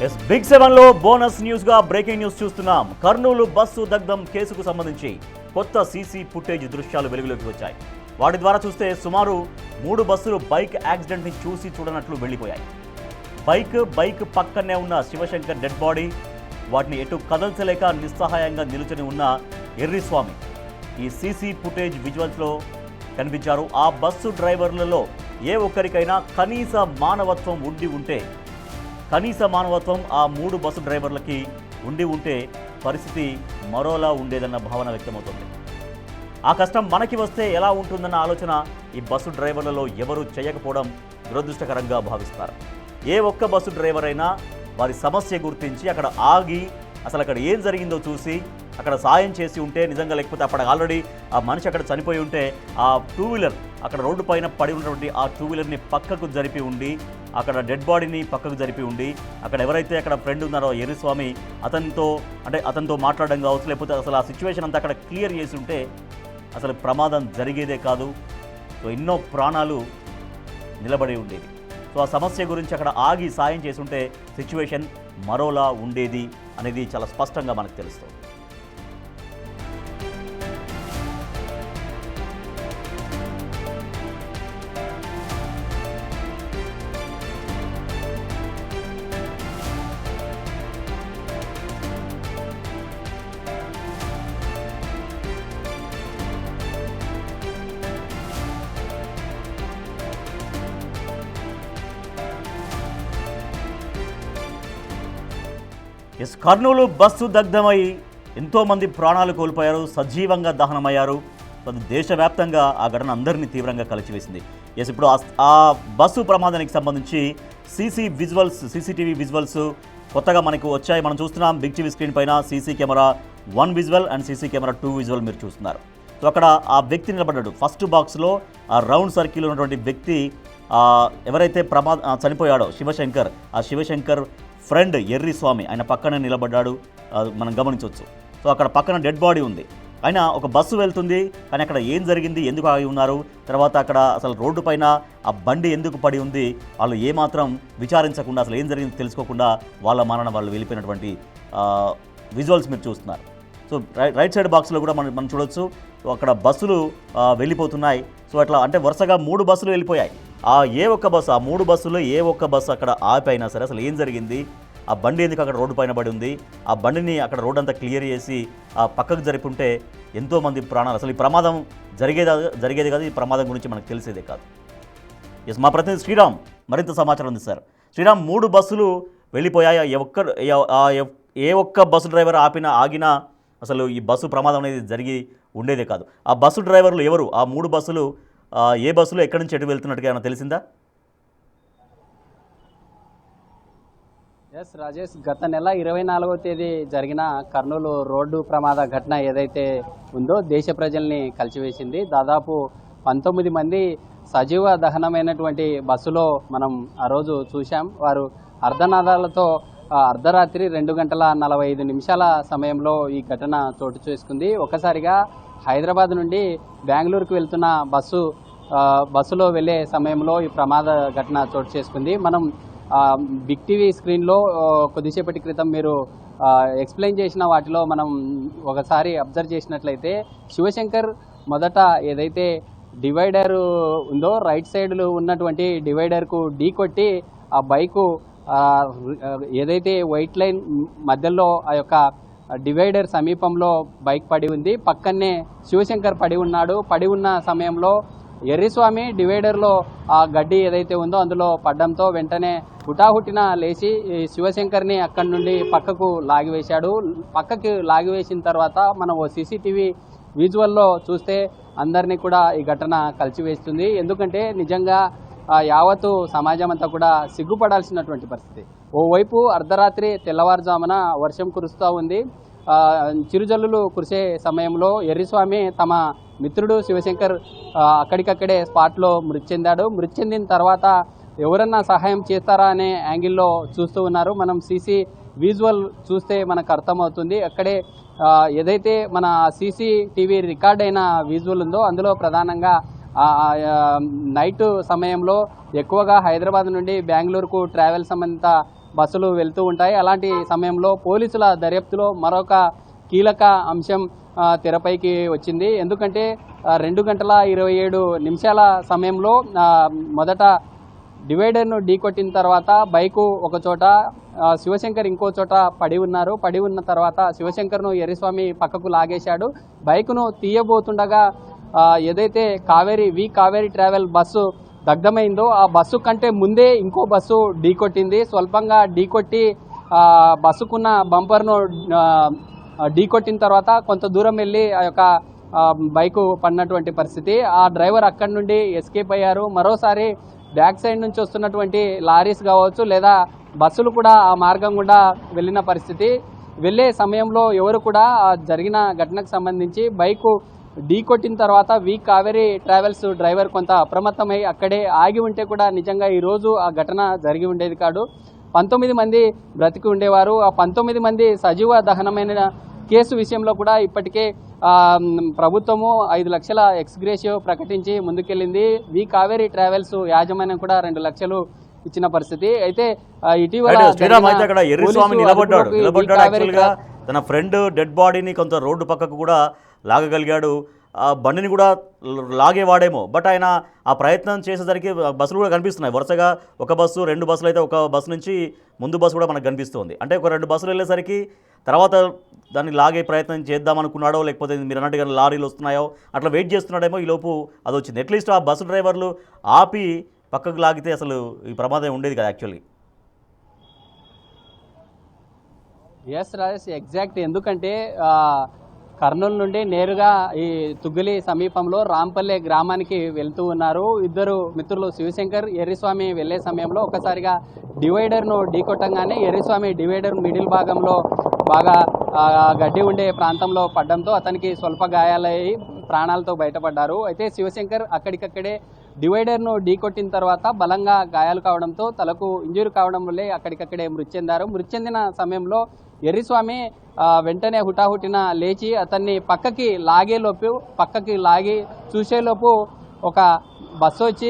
Yes big 7 లో bonus news గా breaking news చూస్తున్నాం. కర్నూలు బస్సు దగ్ధం కేసుకు సంబంధించి కొత్త సీసీ ఫుటేజ్ దృశ్యాలు వెలుగులోకి వచ్చాయి. వాటి ద్వారా చూస్తే సుమారు 3 బస్సులు బైక్ యాక్సిడెంట్ ని చూసి చూడనట్లు వెళ్లిపోయాయి. బైక్ పక్కనే ఉన్న శివశంకర్ డెడ్ బాడీ, వాటిని ఎటు కదల్చలేక నిస్సహాయంగా నిలుచుని ఉన్న ఎర్రిస్వామి ఈ సీసీ ఫుటేజ్ విజువల్స్ లో కనిపించారు. ఆ బస్సు డ్రైవర్లలో ఏ ఒక్కరికైనా కనీస మానవత్వం ఆ 3 బస్సు డ్రైవర్లకి ఉంటే పరిస్థితి మరోలా ఉండేదన్న భావన వ్యక్తమవుతుంది. ఆ కష్టం మనకి వస్తే ఎలా ఉంటుందన్న ఆలోచన ఈ బస్సు డ్రైవర్లలో ఎవరూ చేయకపోవడం దురదృష్టకరంగా భావిస్తారు. ఏ ఒక్క బస్సు డ్రైవర్ అయినా వారి సమస్య గుర్తించి అక్కడ ఆగి అసలు అక్కడ ఏం జరిగిందో చూసి అక్కడ సాయం చేసి ఉంటే నిజంగా, లేకపోతే అక్కడ ఆల్రెడీ ఆ మనిషి అక్కడ చనిపోయి ఉంటే ఆ 2 వీలర్ అక్కడ రోడ్డు పైన పడి ఉన్నటువంటి ఆ 2 వీలర్ని పక్కకు జరిపి ఉండి, అక్కడ డెడ్ బాడీని పక్కకు జరిపి ఉండి, అక్కడ ఎవరైతే అక్కడ ఫ్రెండ్ ఉన్నారో ఎర్రిస్వామి అతనితో మాట్లాడడం కావచ్చు, లేకపోతే అసలు ఆ సిచ్యువేషన్ అంతా అక్కడ క్లియర్ చేసి ఉంటే అసలు ప్రమాదం జరిగేదే కాదు. సో ఎన్నో ప్రాణాలు నిలబడి ఉండేది. సో ఆ సమస్య గురించి అక్కడ ఆగి సాయం చేసి ఉంటే సిచ్యువేషన్ మరోలా ఉండేది అనేది చాలా స్పష్టంగా మనకు తెలుస్తుంది. కర్నూలు బస్సు దగ్ధమై ఎంతోమంది ప్రాణాలు కోల్పోయారు, సజీవంగా దహనమయ్యారు. దేశవ్యాప్తంగా ఆ ఘటన అందరినీ తీవ్రంగా కలిచివేసింది. ఇప్పుడు ఆ బస్సు ప్రమాదానికి సంబంధించి సీసీటీవీ విజువల్స్ కొత్తగా మనకు వచ్చాయి. మనం చూస్తున్నాం బిగ్ టీవీ స్క్రీన్ పైన CC camera 1 visual and CC camera 2 visual మీరు చూస్తున్నారు. సో అక్కడ ఆ వ్యక్తి నిలబడ్డాడు. ఫస్ట్ బాక్స్లో ఆ రౌండ్ సర్కిల్ ఉన్నటువంటి వ్యక్తి ఎవరైతే చనిపోయాడో శివశంకర్, ఆ శివశంకర్ ఫ్రెండ్ ఎర్రిస్వామి ఆయన పక్కనే నిలబడ్డాడు, మనం గమనించవచ్చు. సో అక్కడ పక్కన డెడ్ బాడీ ఉంది. అయినా ఒక బస్సు వెళ్తుంది, కానీ అక్కడ ఏం జరిగింది, ఎందుకు ఆగి ఉన్నారు, తర్వాత అక్కడ అసలు రోడ్డు పైన ఆ బండి ఎందుకు పడి ఉంది, వాళ్ళు ఏమాత్రం విచారించకుండా అసలు ఏం జరిగింది తెలుసుకోకుండా వాళ్ళ మరణ వాళ్ళు వెళ్ళిపోయినటువంటి విజువల్స్ మీరు చూస్తున్నారు. సో రైట్ సైడ్ బాక్స్లో కూడా మనం చూడొచ్చు. అక్కడ బస్సులు వెళ్ళిపోతున్నాయి. సో అట్లా అంటే వరుసగా 3 బస్సులు వెళ్ళిపోయాయి. ఆ 3 బస్సులో ఏ ఒక్క బస్సు అక్కడ ఆపైనా సరే అసలు ఏం జరిగింది, ఆ బండి ఎందుకు అక్కడ రోడ్డు పైన పడి ఉంది, ఆ బండిని అక్కడ రోడ్ అంతా క్లియర్ చేసి ఆ పక్కకు జరిపుంటే ఎంతోమంది ప్రాణాలు, అసలు ఈ ప్రమాదం జరిగేది కాదు, ఈ ప్రమాదం గురించి మనకు తెలిసేదే కాదు. మా ప్రతినిధి శ్రీరామ్ మరింత సమాచారం ఉంది. సార్ శ్రీరామ్, 3 బస్సులు వెళ్ళిపోయాయి. ఏ ఒక్క బస్సు డ్రైవర్ ఆగినా అసలు ఈ బస్సు ప్రమాదం అనేది జరిగి ఉండేదే కాదు. ఆ బస్సు డ్రైవర్లు ఎవరు, ఆ 3 బస్సులు ఏ బస్సులో ఎక్కడి నుంచి ఎటు వెళ్తున్నట్టుగా ఏమైనా తెలిసిందా? ఎస్ రాజేష్, గత నెల 24వ తేదీ జరిగిన కర్నూలు రోడ్డు ప్రమాద ఘటన ఏదైతే ఉందో దేశ ప్రజల్ని కలిచివేసింది. దాదాపు 19 మంది సజీవ దహనమైనటువంటి బస్సులో మనం ఆ రోజు చూశాం. వారు అర్ధనాదాలతో అర్ధరాత్రి 2:45 సమయంలో ఈ ఘటన చోటు చేసుకుంది. ఒకసారిగా హైదరాబాద్ నుండి బెంగళూరుకు వెళ్తున్న బస్సులో వెళ్ళే సమయంలో ఈ ప్రమాద ఘటన చోటు చేసుకుంది. మనం బిగ్ టీవీ స్క్రీన్లో కొద్దిసేపటి క్రితం మీరు ఎక్స్ప్లెయిన్ చేసిన వాటిలో మనం ఒకసారి అబ్జర్వ్ చేసినట్లయితే శివశంకర్ మొదట ఏదైతే డివైడర్ ఉందో రైట్ సైడ్లో ఉన్నటువంటి డివైడర్కు ఢీ కొట్టి ఆ బైకు ఏదైతే వైట్ లైన్ మధ్యలో ఆ యొక్క డివైడర్ సమీపంలో బైక్ పడి ఉంది. పక్కనే శివశంకర్ పడి ఉన్నాడు. పడి ఉన్న సమయంలో ఎర్రిస్వామి డివైడర్లో ఆ గడ్డి ఏదైతే ఉందో అందులో పడ్డంతో వెంటనే హుటాహుటిన లేచి శివశంకర్ని అక్కడి నుండి పక్కకు లాగివేశాడు. పక్కకి లాగివేసిన తర్వాత మనం ఓ సీసీటీవీ విజువల్లో చూస్తే అందరినీ కూడా ఈ ఘటన కలిచివేస్తుంది. ఎందుకంటే నిజంగా యావత్తు సమాజం అంతా కూడా సిగ్గుపడాల్సినటువంటి పరిస్థితి. ఓవైపు అర్ధరాత్రి తెల్లవారుజామున వర్షం కురుస్తూ ఉంది. చిరుజల్లులు కురిసే సమయంలో ఎర్రిస్వామి తమ మిత్రుడు శివశంకర్ అక్కడికక్కడే స్పాట్లో మృతి చెందాడు. మృతి చెందిన తర్వాత ఎవరన్నా సహాయం చేస్తారా అనే యాంగిల్లో చూస్తూ ఉన్నారు. మనం సీసీ విజువల్ చూస్తే మనకు అర్థమవుతుంది. అక్కడే ఏదైతే మన సీసీటీవీ రికార్డ్ అయిన విజువల్ ఉందో అందులో ప్రధానంగా నైట్ సమయంలో ఎక్కువగా హైదరాబాద్ నుండి బెంగళూరుకు ట్రావెల్ సంబంధిత బస్సులు వెళ్తూ ఉంటాయి. అలాంటి సమయంలో పోలీసుల దర్యాప్తులో మరొక కీలక అంశం తెరపైకి వచ్చింది. ఎందుకంటే 2 గంటల 27 నిమిషాల సమయంలో మొదట డివైడర్ను ఢీకొట్టిన తర్వాత బైకు ఒక చోట, శివశంకర్ ఇంకో చోట పడి ఉన్నారు. పడి ఉన్న తర్వాత శివశంకర్ను ఎర్రిస్వామి పక్కకు లాగేశాడు. బైకును తీయబోతుండగా ఏదైతే కావేరీ ట్రావెల్ బస్సు దగ్ధమైందో ఆ బస్సు కంటే ముందే ఇంకో బస్సు ఢీకొట్టింది. స్వల్పంగా ఢీకొట్టి బస్సుకున్న బంపర్ను ఢీకొట్టిన తర్వాత కొంత దూరం వెళ్ళి ఆ యొక్క బైకు పడినటువంటి పరిస్థితి. ఆ డ్రైవర్ అక్కడి నుండి ఎస్కేప్ అయ్యారు. మరోసారి బ్యాక్ సైడ్ నుంచి వస్తున్నటువంటి లారీస్ కావచ్చు లేదా బస్సులు కూడా ఆ మార్గం గుండా వెళ్ళిన పరిస్థితి. వెళ్ళే సమయంలో ఎవరు కూడా జరిగిన ఘటనకు సంబంధించి బైకు ఢీకొట్టిన తర్వాత కావేరీ ట్రావెల్స్ డ్రైవర్ కొంత అప్రమత్తమై అక్కడే ఆగి ఉంటే కూడా నిజంగా ఈరోజు ఆ ఘటన జరిగి ఉండేది కాదు. 19 మంది బ్రతికి ఉండేవారు. ఆ 19 మంది సజీవ దహనమైన కేసు విషయంలో కూడా ఇప్పటికే ప్రభుత్వము 5 లక్షల ఎక్స్గ్రేషియో ప్రకటించి ముందుకెళ్ళింది. కావేరీ ట్రావెల్స్ యాజమాన్యం కూడా 2 లక్షలు ఇచ్చిన పరిస్థితి. అయితే ఇటీవల తన ఫ్రెండ్ డెడ్ బాడీని కొంత రోడ్డు పక్కకు కూడా లాగగలిగాడు. ఆ బండిని కూడా లాగేవాడేమో, బట్ ఆయన ఆ ప్రయత్నం చేసేసరికి బస్సులు కూడా కనిపిస్తున్నాయి వరుసగా. ఒక బస్సు 2 బస్సులు అయితే ఒక బస్సు నుంచి ముందు బస్సు కూడా మనకు కనిపిస్తుంది. అంటే ఒక 2 బస్సులు వెళ్ళేసరికి తర్వాత దాన్ని లాగే ప్రయత్నం చేద్దామనుకున్నాడో, లేకపోతే మీరు అన్నట్టుగా లారీలు వస్తున్నాయో అట్లా వెయిట్ చేస్తున్నాడేమో, ఈ లోపు అది వచ్చింది. అట్లీస్ట్ ఆ బస్సు డ్రైవర్లు ఆపి పక్కకు లాగితే అసలు ఈ ప్రమాదం ఉండేది కదా యాక్చువల్లీ. Yes Rajesh, exact. ఎందుకంటే కర్నూలు నుండి నేరుగా ఈ తుగ్గలి సమీపంలో రాంపల్లె గ్రామానికి వెళ్తూ ఉన్నారు ఇద్దరు మిత్రులు. శివశంకర్, ఎర్రిస్వామి వెళ్లే సమయంలో ఒకసారిగా డివైడర్ను ఢీకొట్టంగానే ఎర్రిస్వామి డివైడర్ మిడిల్ భాగంలో బాగా గడ్డి ఉండే ప్రాంతంలో పడడంతో అతనికి స్వల్ప గాయాలయ్యి ప్రాణాలతో బయటపడ్డారు. అయితే శివశంకర్ అక్కడికక్కడే డివైడర్ను ఢీకొట్టిన తర్వాత బలంగా గాయాలు కావడంతో తలకు ఇంజూరీ కావడం వల్లే అక్కడికక్కడే మృతి చెందారు. మృతి చెందిన సమయంలో ఎర్రిస్వామి వెంటనే హుటాహుటిన లేచి అతన్ని పక్కకి లాగి చూసేలోపు ఒక బస్సు వచ్చి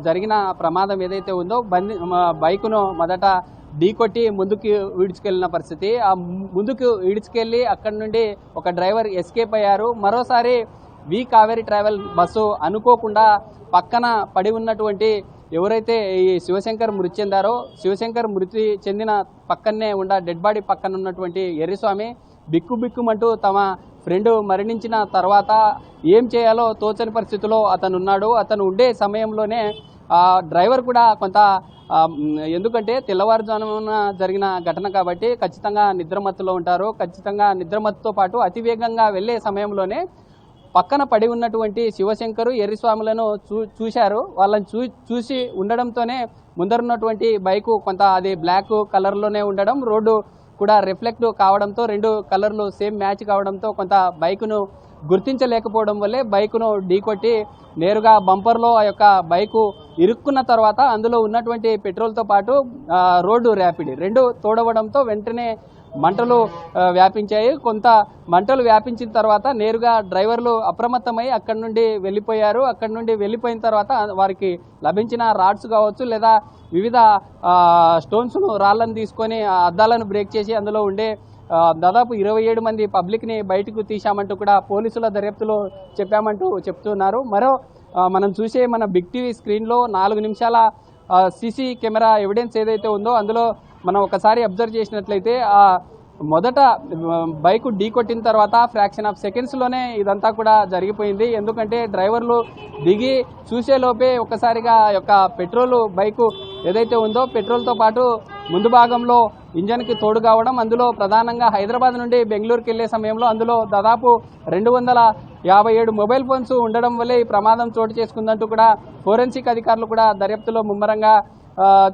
జరిగిన ప్రమాదం ఏదైతే ఉందో బైకును మొదట ఢీకొట్టి ముందుకు ఈడ్చుకెళ్లిన పరిస్థితి. ఆ ముందుకు ఈడ్చుకెళ్లి అక్కడి నుండి ఒక డ్రైవర్ ఎస్కేప్ అయ్యారు. మరోసారి కావేరీ ట్రావెల్ బస్సు అనుకోకుండా పక్కన పడి ఉన్నటువంటి ఎవరైతే ఈ శివశంకర్ మృతి చెందారో, శివశంకర్ మృతి చెందిన పక్కనే డెడ్ బాడీ పక్కన ఉన్నటువంటి ఎర్రిస్వామి బిక్కుమంటూ తమ ఫ్రెండ్ మరణించిన తర్వాత ఏం చేయాలో తోచని పరిస్థితిలో అతను ఉన్నాడు. అతను ఉండే సమయంలోనే డ్రైవర్ కూడా కొంత, ఎందుకంటే తెల్లవారుజామున జరిగిన ఘటన కాబట్టి ఖచ్చితంగా నిద్రమత్తులో ఉంటారు. ఖచ్చితంగా నిద్రమత్తుతో పాటు అతివేగంగా వెళ్లే సమయంలోనే పక్కన పడి ఉన్నటువంటి శివశంకరు, ఎర్రిస్వాములను చూశారు. వాళ్ళని చూసి ఉండడంతోనే ముందరున్నటువంటి బైకు కొంత అది బ్లాక్ కలర్లోనే ఉండడం, రోడ్డు కూడా రిఫ్లెక్ట్ కావడంతో 2 కలర్లు సేమ్ మ్యాచ్ కావడంతో కొంత బైకును గుర్తించలేకపోవడం వల్లే బైకును ఢీకొట్టి నేరుగా బంపర్లో ఆ యొక్క బైకు ఇరుక్కున్న తర్వాత అందులో ఉన్నటువంటి పెట్రోల్తో పాటు రోడ్డు ర్యాపిడ్ 2 తోడవడంతో వెంటనే మంటలు వ్యాపించాయి. కొంత మంటలు వ్యాపించిన తర్వాత నేరుగా డ్రైవర్లు అప్రమత్తమై అక్కడి నుండి వెళ్ళిపోయారు. అక్కడి నుండి వెళ్ళిపోయిన తర్వాత వారికి లభించిన రాడ్స్ కావచ్చు లేదా వివిధ స్టోన్స్ను రాళ్లను తీసుకొని అద్దాలను బ్రేక్ చేసి అందులో ఉండే దాదాపు 27 మంది పబ్లిక్ని బయటకు తీశామంటూ కూడా పోలీసుల దర్యాప్తులో చెప్పామంటూ చెప్తున్నారు. మనం చూసే మన బిగ్ టీవీ స్క్రీన్లో 4 నిమిషాల సీసీ కెమెరా ఎవిడెన్స్ ఏదైతే ఉందో అందులో మనం ఒకసారి అబ్జర్వ్ చేసినట్లయితే మొదట బైకు ఢీకొట్టిన తర్వాత ఫ్రాక్షన్ ఆఫ్ సెకండ్స్లోనే ఇదంతా కూడా జరిగిపోయింది. ఎందుకంటే డ్రైవర్లు దిగి చూసేలోపే ఒకసారిగా యొక్క పెట్రోల్ బైకు ఏదైతే ఉందో పెట్రోల్తో పాటు ముందు భాగంలో ఇంజన్కి తోడు కావడం, అందులో ప్రధానంగా హైదరాబాద్ నుండి బెంగళూరుకి వెళ్లే సమయంలో అందులో దాదాపు 257 మొబైల్ ఫోన్స్ ఉండడం వల్లే ఈ ప్రమాదం చోటు చేసుకుందంటూ కూడా ఫోరెన్సిక్ అధికారులు కూడా దర్యాప్తులో ముమ్మరంగా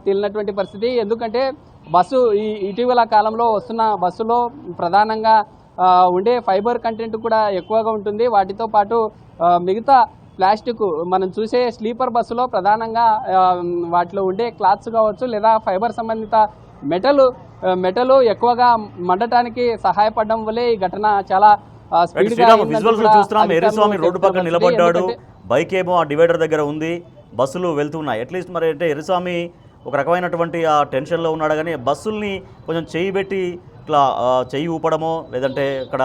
తేలినటువంటి పరిస్థితి. ఎందుకంటే బస్సు ఇటీవల కాలంలో వస్తున్న బస్సులో ప్రధానంగా ఉండే ఫైబర్ కంటెంట్ కూడా ఎక్కువగా ఉంటుంది. వాటితో పాటు మిగతా ప్లాస్టిక్ మనం చూసే స్లీపర్ బస్సులో ప్రధానంగా వాటిలో ఉండే క్లాత్స్ కావచ్చు లేదా ఫైబర్ సంబంధిత మెటల్ ఎక్కువగా మండటానికి సహాయపడడం వల్లే ఈ ఘటన చాలా స్పీడ్గా ఎర్రిస్వామి రోడ్డు పక్కన నిలబడ్డాడు, బైక్ ఏమో ఆ డివైడర్ దగ్గర ఉంది, బస్సులు వెళ్తున్నాయి. అట్లీస్ట్ మరి అంటే ఎర్రిస్వామి ఒక రకమైనటువంటి ఆ టెన్షన్లో ఉన్నాడు. కానీ బస్సుల్ని కొంచెం చేయి పెట్టి ఇట్లా చెయ్యి ఊపడమో లేదంటే ఇక్కడ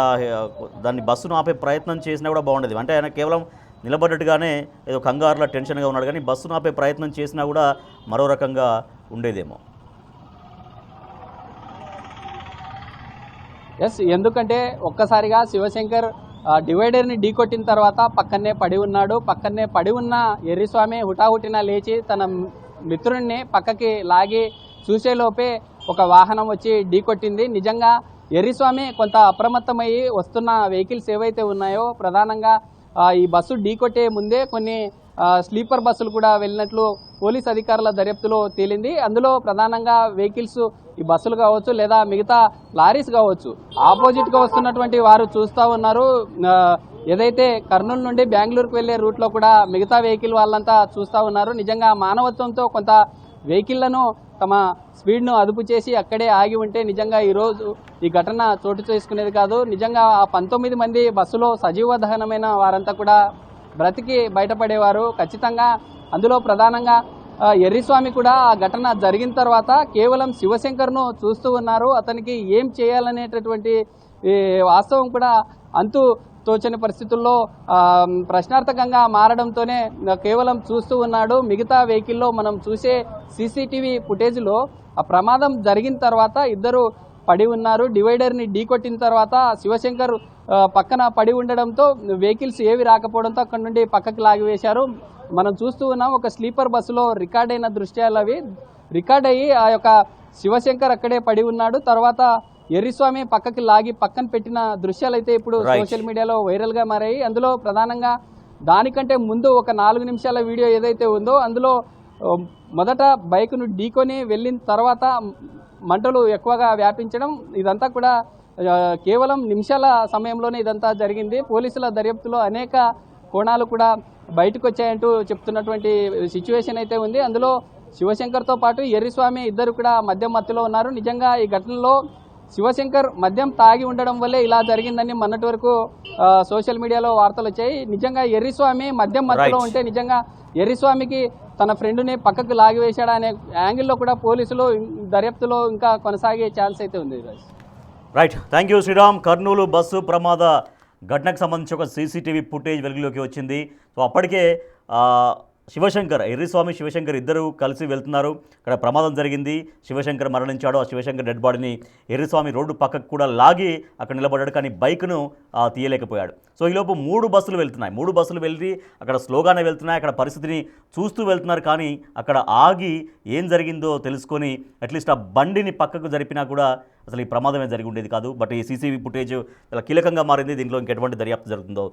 దాన్ని బస్సును ఆపే ప్రయత్నం చేసినా కూడా బాగుండేది. అంటే ఆయన కేవలం నిలబడ్డట్టుగానే ఏదో కంగారులో టెన్షన్గా ఉన్నాడు. కానీ బస్సును ఆపే ప్రయత్నం చేసినా కూడా మరో రకంగా ఉండేదేమో. ఎస్, ఎందుకంటే ఒక్కసారిగా శివశంకర్ డివైడర్ని ఢీకొట్టిన తర్వాత పక్కనే పడి ఉన్నాడు. పక్కనే పడి ఉన్న ఎర్రిస్వామి హుటాహుటిన లేచి తన మిత్రుడిని పక్కకి లాగి చూసేలోపే ఒక వాహనం వచ్చి ఢీకొట్టింది. నిజంగా ఎర్రిస్వామి కొంత అప్రమత్తమయ్యి వస్తున్న వెహికల్స్ ఏవైతే ఉన్నాయో ప్రధానంగా ఈ బస్సు ఢీకొట్టే ముందే కొన్ని స్లీపర్ బస్సులు కూడా వెళ్ళినట్లు పోలీస్ అధికారుల దర్యాప్తులో తేలింది. అందులో ప్రధానంగా వెహికల్స్ ఈ బస్సులు కావచ్చు లేదా మిగతా లారీస్ కావచ్చు ఆపోజిట్గా వస్తున్నటువంటి వారు చూస్తూ ఉన్నారు. ఏదైతే కర్నూలు నుండి బెంగళూరుకు వెళ్లే రూట్లో కూడా మిగతా వెహికల్ వాళ్ళంతా చూస్తూ ఉన్నారు. నిజంగా మానవత్వంతో కొంత వెహికల్లను తమ స్పీడ్ను అదుపు చేసి అక్కడే ఆగి ఉంటే నిజంగా ఈరోజు ఈ ఘటన చోటు చేసుకునేది కాదు. నిజంగా ఆ 19 మంది బస్సులో సజీవ దహనమైన వారంతా కూడా బ్రతికి బయటపడేవారు ఖచ్చితంగా. అందులో ప్రధానంగా ఎర్రిస్వామి కూడా ఆ ఘటన జరిగిన తర్వాత కేవలం శివశంకర్ను చూస్తూ ఉన్నారు. అతనికి ఏం చేయాలనేటటువంటి వాస్తవం కూడా అంతు తోచని పరిస్థితుల్లో ప్రశ్నార్థకంగా మారడంతోనే కేవలం చూస్తూ ఉన్నాడు. మిగతా వెహికల్లో మనం చూసే సీసీటీవీ ఫుటేజ్లో ఆ ప్రమాదం జరిగిన తర్వాత ఇద్దరు పడి ఉన్నారు. డివైడర్ని ఢీకొట్టిన తర్వాత శివశంకర్ పక్కన పడి ఉండడంతో వెహికల్స్ ఏవి రాకపోవడంతో అక్కడ నుండి పక్కకి లాగివేశారు. మనం చూస్తూ ఉన్నాం ఒక స్లీపర్ బస్సులో రికార్డ్ అయిన దృశ్యాలు అవి. రికార్డ్ అయ్యి ఆ యొక్క శివశంకర్ అక్కడే పడి ఉన్నాడు. తర్వాత ఎర్రిస్వామి పక్కకి లాగి పక్కన పెట్టిన దృశ్యాలు అయితే ఇప్పుడు సోషల్ మీడియాలో వైరల్గా మారాయి. అందులో ప్రధానంగా దానికంటే ముందు ఒక 4 నిమిషాల వీడియో ఏదైతే ఉందో అందులో మొదట బైక్ను ఢీకొని వెళ్ళిన తర్వాత మంటలు ఎక్కువగా వ్యాపించడం, ఇదంతా కూడా కేవలం నిమిషాల సమయంలోనే ఇదంతా జరిగింది. పోలీసుల దర్యాప్తులో అనేక కోణాలు కూడా బయటకు వచ్చాయంటూ చెప్తున్నటువంటి సిచ్యువేషన్ అయితే ఉంది. అందులో శివశంకర్తో పాటు ఎర్రిస్వామి ఇద్దరు కూడా మద్యం మత్తులో ఉన్నారు. నిజంగా ఈ ఘటనలో శివశంకర్ మద్యం తాగి ఉండడం వల్లే ఇలా జరిగిందని మొన్నటి వరకు సోషల్ మీడియాలో వార్తలు వచ్చాయి. నిజంగా ఎర్రిస్వామి మద్యం మత్తులో ఉంటే నిజంగా ఎర్రిస్వామికి తన ఫ్రెండ్ని పక్కకు లాగివేశాడా అనే యాంగిల్లో కూడా పోలీసులు దర్యాప్తులో ఇంకా కొనసాగే ఛాన్స్ అయితే ఉంది. Right, thank you Sriram. Kurnool bus ప్రమాద ఘటనకు సంబంధించి ఒక సీసీటీవీ ఫుటేజ్ వెలుగులోకి వచ్చింది. సో అప్పటికే శివశంకర్, ఎర్రిస్వామి శివశంకర్ ఇద్దరు కలిసి వెళ్తున్నారు. అక్కడ ప్రమాదం జరిగింది, శివశంకర్ మరణించాడు. ఆ శివశంకర్ డెడ్ బాడీని ఎర్రిస్వామి రోడ్డు పక్కకు కూడా లాగి అక్కడ నిలబడ్డాడు. కానీ బైక్ను తీయలేకపోయాడు. సో ఈలోపు 3 బస్సులు వెళ్తున్నాయి. 3 బస్సులు వెళ్ళి అక్కడ స్లోగానే వెళ్తున్నాయి. అక్కడ పరిస్థితిని చూస్తూ వెళ్తున్నారు. కానీ అక్కడ ఆగి ఏం జరిగిందో తెలుసుకొని అట్లీస్ట్ ఆ బండిని పక్కకు జరిపినా కూడా అసలు ఈ ప్రమాదమే జరిగి ఉండేది కాదు. బట్ ఈ సీసీటీవీ ఫుటేజ్ చాలా కీలకంగా మారింది. దీంట్లో ఇంకెటువంటి దర్యాప్తు జరుగుతుందో